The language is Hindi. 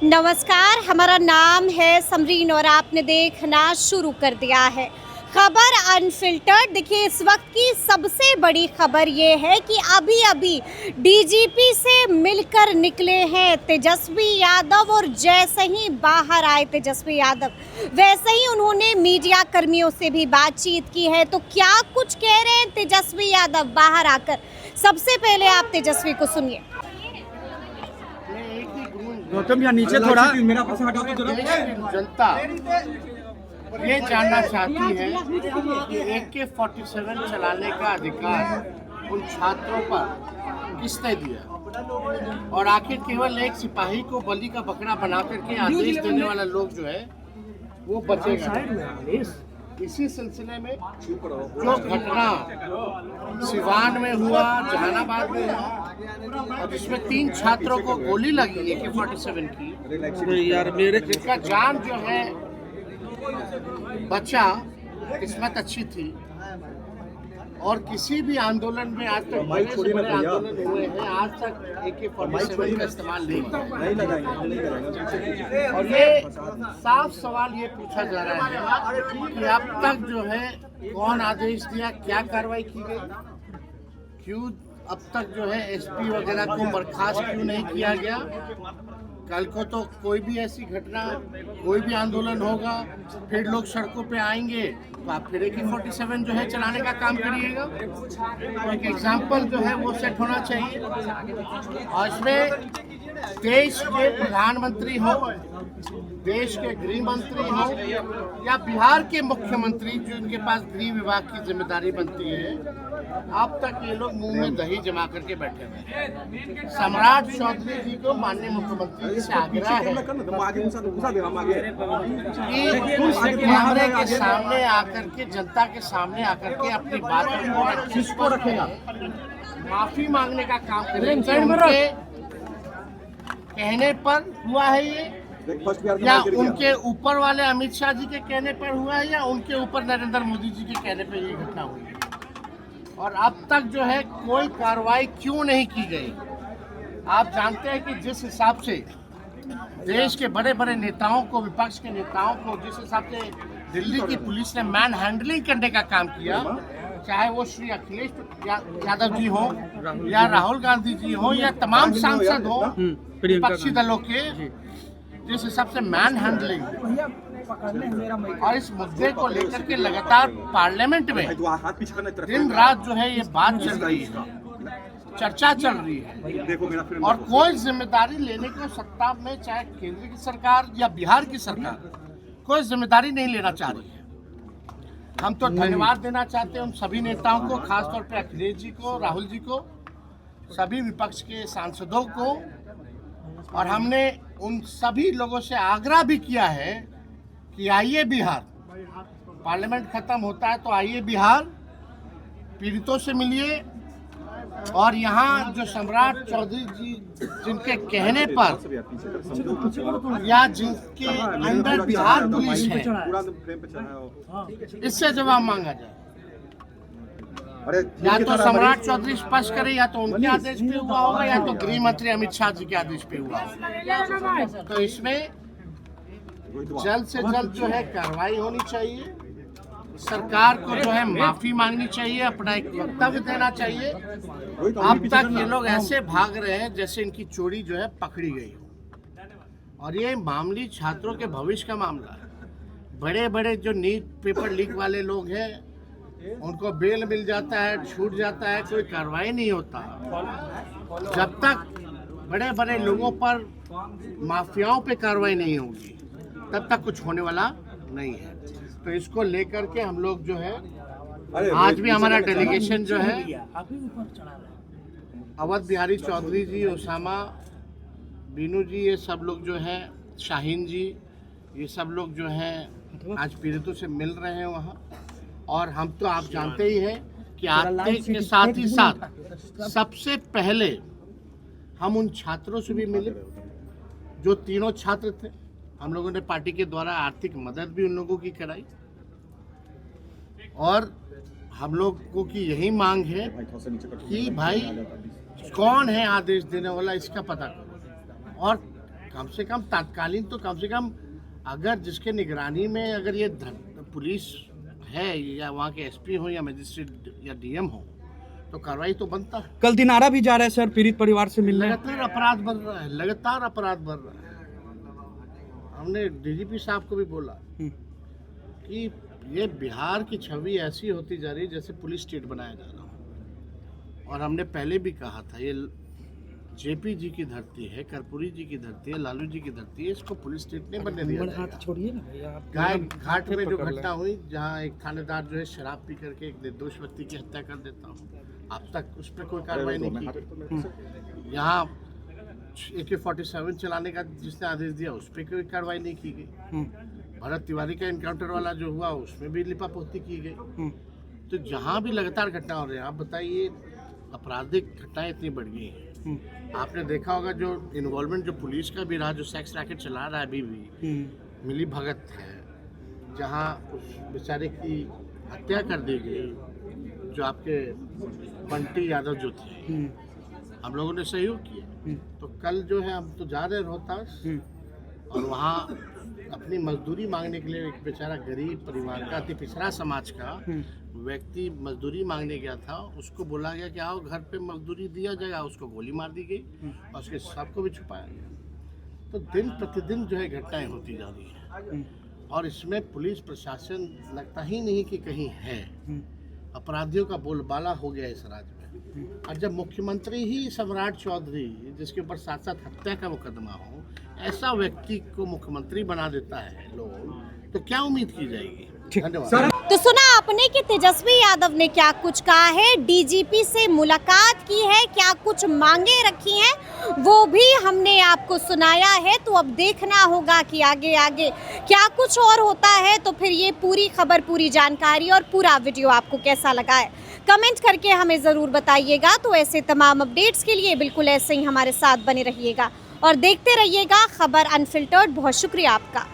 नमस्कार, हमारा नाम है समरीन और आपने देखना शुरू कर दिया है खबर अनफिल्टर्ड। देखिए, इस वक्त की सबसे बड़ी खबर ये है कि अभी अभी डीजीपी से मिलकर निकले हैं तेजस्वी यादव और जैसे ही बाहर आए तेजस्वी यादव वैसे ही उन्होंने मीडिया कर्मियों से भी बातचीत की है। तो क्या कुछ कह रहे हैं तेजस्वी यादव बाहर आकर, सबसे पहले आप तेजस्वी को सुनिए। गौतम या नीचे थोड़ा मेरा प्रश्न हटाओ तो जरा। जनता ये जानना चाहती है कि AK-47 चलाने का अधिकार उन छात्रों पर किसने दिया, और आखिर केवल एक सिपाही को बलि का बकरा बना करके आदेश देने वाला लोग जो है वो बचेगा। इसी सिलसिले में जो घटना सिवान में हुआ, जहानाबाद में हुआ, और जिसमें 3 छात्रों को गोली लगी AK-47 की, यार मेरे जिसका जान जो है बचा, किस्मत अच्छी थी। और किसी भी आंदोलन में आज तक बड़े से बड़े आंदोलन हुए हैं, आज तक AK-47 का इस्तेमाल नहीं किया। और ये साफ सवाल ये पूछा जा रहा है कि अब तक जो है कौन आदेश दिया, क्या कार्रवाई की गई, क्यों अब तक जो है SP वगैरह को बर्खास्त क्यों नहीं किया गया। कल को तो कोई भी ऐसी घटना, कोई भी आंदोलन होगा, फिर लोग सड़कों पे आएंगे तो आप फिर AK-47 जो है चलाने का काम करिएगा। तो एक एग्जाम्पल जो है वो सेट होना चाहिए। और इसमें देश के प्रधानमंत्री हो, देश के गृह मंत्री हो, या बिहार के मुख्यमंत्री जिनके पास गृह विभाग की जिम्मेदारी बनती है, अब तक ये लोग मुंह में दही जमा करके बैठे हुए हैं। सम्राट चौधरी जी को माननीय मुख्यमंत्री से आग्रह है कि कैमरे के सामने आकर के, जनता के सामने आकर के अपनी बातों को रखेगा, माफी मांगने का काम करें। उनके कहने पर हुआ है ये, या उनके ऊपर वाले अमित शाह जी के कहने पर हुआ है, या उनके ऊपर नरेंद्र मोदी जी के कहने पर ये घटना हुई है। और अब तक जो है कोई कार्रवाई क्यों नहीं की गई। आप जानते हैं कि जिस हिसाब से देश के बड़े बड़े नेताओं को, विपक्ष के नेताओं को, जिस हिसाब से दिल्ली की पुलिस ने मैन हैंडलिंग करने का काम किया, चाहे वो श्री अखिलेश यादव जी हो, या राहुल गांधी जी हो, या तमाम सांसद हो विपक्षी दलों के, जिस हिसाब से मैन हैंडलिंग, और इस मुद्दे को लेकर के लगातार पार्लियामेंट में दिन रात जो है ये बात चल रही है, चर्चा चल रही है, और कोई जिम्मेदारी लेने को सत्ता में, चाहे केंद्र की सरकार या बिहार की सरकार, कोई जिम्मेदारी नहीं लेना चाह रही है। हम तो धन्यवाद देना चाहते हैं उन सभी नेताओं को, खासतौर पे अखिलेश जी को, राहुल जी को, सभी विपक्ष के सांसदों को। और हमने उन सभी लोगों से आग्रह भी किया है कि आइए बिहार, पार्लियामेंट खत्म होता है तो आइए बिहार, पीड़ितों से मिलिए, और यहाँ जो सम्राट चौधरी जी जिनके कहने पर, या जिनके अंडर बिहार पुलिस है, इससे जवाब मांगा जाए। या तो सम्राट चौधरी स्पष्ट करे, या तो उनके आदेश पे हुआ होगा, या तो गृह मंत्री अमित शाह जी के आदेश पे हुआ होगा। तो इसमें जल्द से जल्द जो है कार्रवाई होनी चाहिए, सरकार को जो है माफी मांगनी चाहिए, अपना एक वक्तव्य देना चाहिए। अब तक ये लोग ऐसे भाग रहे हैं जैसे इनकी चोरी जो है पकड़ी गई हो, और ये मामूली छात्रों के भविष्य का मामला है। बड़े बड़े जो नीट पेपर लीक वाले लोग हैं, उनको बेल मिल जाता है, छूट जाता है, कोई कार्रवाई नहीं होता। जब तक बड़े बड़े लोगों पर, माफियाओं पे कार्रवाई नहीं होगी, तब तक कुछ होने वाला नहीं है। तो इसको लेकर के हम लोग जो है, आज भी हमारा डेलीगेशन जो है, अवध बिहारी चौधरी जी, ओसामा, बीनू जी, ये सब लोग जो है, शाहीन जी, ये सब लोग जो हैं आज पीड़ितों से मिल रहे हैं वहाँ। और हम तो आप जानते ही हैं कि आते के साथ ही साथ सबसे पहले हम उन छात्रों से भी मिले जो तीनों छात्र थे। हम लोगों ने पार्टी के द्वारा आर्थिक मदद भी उन लोगों की कराई, और हम लोगों की यही मांग है कि भाई कौन है आदेश देने वाला, इसका पता करो। और कम से कम तात्कालीन तो कम से कम अगर जिसके निगरानी में अगर ये पुलिस है या वहाँ के एसपी हो या मजिस्ट्रेट या डीएम हो तो कार्रवाई तो बनता है। कल दिनारा भी जा रहा है सर पीड़ित परिवार से मिलने। लगातार अपराध बढ़ रहा है, लगातार अपराध बढ़ रहा है। हमने डीजीपी साहब को भी बोला कि ये बिहार की छवि ऐसी होती जा रही है जैसे पुलिस स्टेट बनाया जा रहा है। और हमने पहले भी कहा था ये जेपी जी की धरती है, कर्पूरी जी की धरती है, लालू जी की धरती है, इसको पुलिस स्टेट नहीं बनने दिया जाएगा। छोड़िए ना भैया आप। गाय घाट में जो घटना हुई जहां एक थानेदार जो है शराब पी करके एक निर्दोष व्यक्ति की हत्या कर देता हूँ, अब तक उस पर कोई कार्रवाई नहीं की गई। यहाँ AK-47 चलाने का जिसने आदेश दिया उस पर कोई कार्रवाई नहीं की गई। भरत तिवारी का इनकाउंटर वाला जो हुआ उसमें भी लिपापोती की गई। तो जहाँ भी लगातार घटना हो रही है, आप बताइए आपराधिक घटनाएं इतनी बढ़ गई हैं। आपने देखा होगा जो इन्वॉल्वमेंट जो पुलिस का भी रहा, जो सेक्स रैकेट चला रहा है अभी भी, मिली भगत है, जहाँ उस बेचारे की हत्या कर दी गई जो आपके बंटी यादव जो थे, हम लोगों ने सहयोग किया। तो कल जो है हम तो जा रहे रोहतास और वहाँ अपनी मजदूरी मांगने के लिए एक बेचारा गरीब परिवार का अति पिछड़ा समाज का व्यक्ति मजदूरी मांगने गया था, उसको बोला गया कि आओ घर पे मजदूरी दिया जाएगा, उसको गोली मार दी गई और उसके शव को भी छुपाया गया। तो दिन प्रतिदिन जो है घटनाएं होती जा रही है और इसमें पुलिस प्रशासन लगता ही नहीं कि कहीं है। अपराधियों का बोलबाला हो गया इस राज्य में। और जब मुख्यमंत्री ही सम्राट चौधरी जिसके ऊपर साथ साथ हत्या का मुकदमा हो, ऐसा व्यक्ति को मुख्यमंत्री बना देता है लोग, तो क्या उम्मीद की जाएगी। धन्यवाद। तो सुना आपने कि तेजस्वी यादव ने क्या कुछ कहा है, डीजीपी से मुलाकात की है, क्या कुछ मांगे रखी हैं, वो भी हमने आपको सुनाया है। तो अब देखना होगा कि आगे आगे क्या कुछ और होता है। तो फिर ये पूरी खबर, पूरी जानकारी और पूरा वीडियो आपको कैसा लगा है, कमेंट करके हमें ज़रूर बताइएगा। तो ऐसे तमाम अपडेट्स के लिए बिल्कुल ऐसे ही हमारे साथ बने रहिएगा और देखते रहिएगा खबर अनफिल्टर्ड। बहुत शुक्रिया आपका।